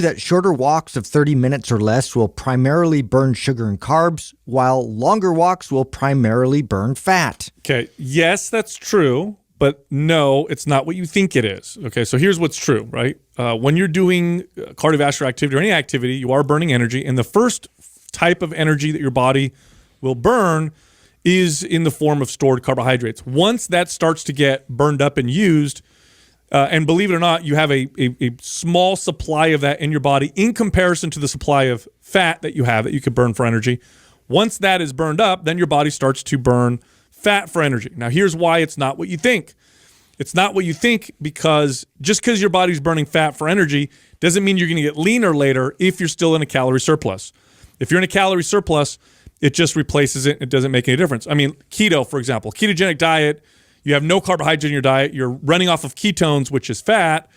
That shorter walks of 30 minutes or less will primarily burn sugar and carbs, while longer walks will primarily burn fat. Okay, yes, that's true, but no, it's not what you think it is. Okay, so here's what's true, right? When you're doing cardiovascular activity or any activity, you are burning energy, and the first type of energy that your body will burn is in the form of stored carbohydrates. Once that starts to get burned up and used, and believe it or not, you have a small supply of that in your body in comparison to the supply of fat that you have that you could burn for energy. Once that is burned up, then your body starts to burn fat for energy. Now, here's why it's not what you think. It's not what you think because just because your body's burning fat for energy doesn't mean you're going to get leaner later if you're still in a calorie surplus. If you're in a calorie surplus, it just replaces it. It doesn't make any difference. I mean, keto, for example, ketogenic diet, you have no carbohydrate in your diet. You're running off of ketones, which is fat.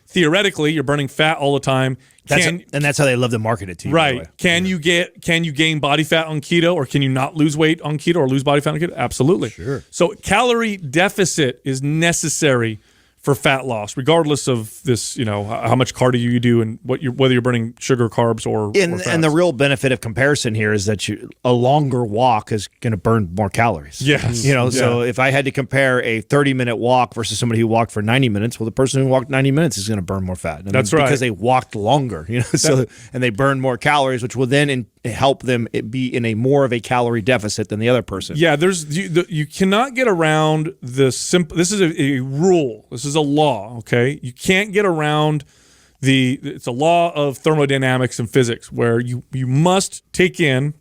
Theoretically, you're burning fat all the time. And that's how they love to market it to you. Right. Can you gain body fat on keto, or can you not lose weight on keto or lose body fat on keto? Absolutely. Sure. So calorie deficit is necessary for fat loss, regardless of this, how much cardio you do and whether you're burning sugar, carbs, or fats. And the real benefit of comparison here is that a longer walk is going to burn more calories. Yes. So if I had to compare a 30-minute walk versus somebody who walked for 90 minutes, well, the person who walked 90 minutes is going to burn more fat. That's right. Because they walked longer, and they burn more calories, which will then help them be in a more of a calorie deficit than the other person. Yeah, you cannot get around the simple. This is a rule. This is a law. Okay, you can't get around it's a law of thermodynamics and physics where you must take in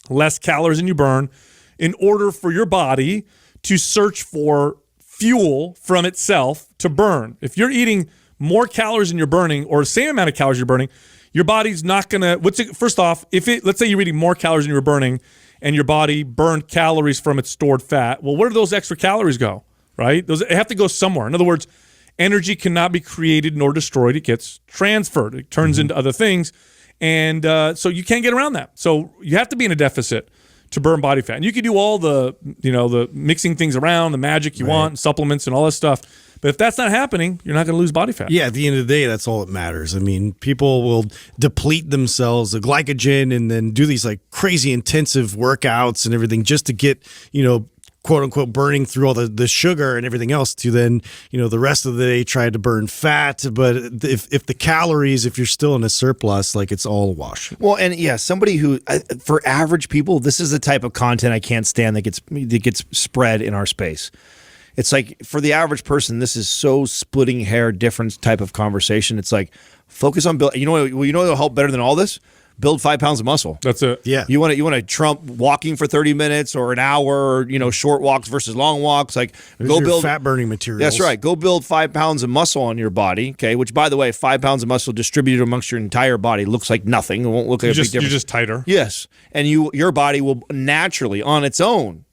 less calories than you burn in order for your body to search for fuel from itself to burn. If you're eating more calories than you're burning, or the same amount of calories you're burning, your body's not gonna. First off, let's say you're eating more calories than you were burning, and your body burned calories from its stored fat. Well, where do those extra calories go? Right? They have to go somewhere. In other words, energy cannot be created nor destroyed. It gets transferred. It turns into other things, and so you can't get around that. So you have to be in a deficit to burn body fat. And you can do all the mixing things around, the magic you want, and supplements and all that stuff. But if that's not happening, you're not going to lose body fat. Yeah, at the end of the day, that's all that matters. I mean, people will deplete themselves of glycogen and then do these like crazy intensive workouts and everything just to get, quote unquote, burning through all the sugar and everything else to then, the rest of the day try to burn fat. But if the calories, if you're still in a surplus, like it's all a wash. Well, and yeah, somebody who, for average people, this is the type of content I can't stand that gets spread in our space. It's like for the average person, this is so splitting hair difference type of conversation. It's like focus on build. You know what'll help better than all this? Build 5 pounds of muscle. That's it. Yeah. You want to trump walking for 30 minutes or an hour, or, short walks versus long walks. Like go build fat burning materials. That's right. Go build 5 pounds of muscle on your body. Okay. Which, by the way, 5 pounds of muscle distributed amongst your entire body looks like nothing. It won't look like a big difference. You're just tighter. Yes. And your body will naturally on its own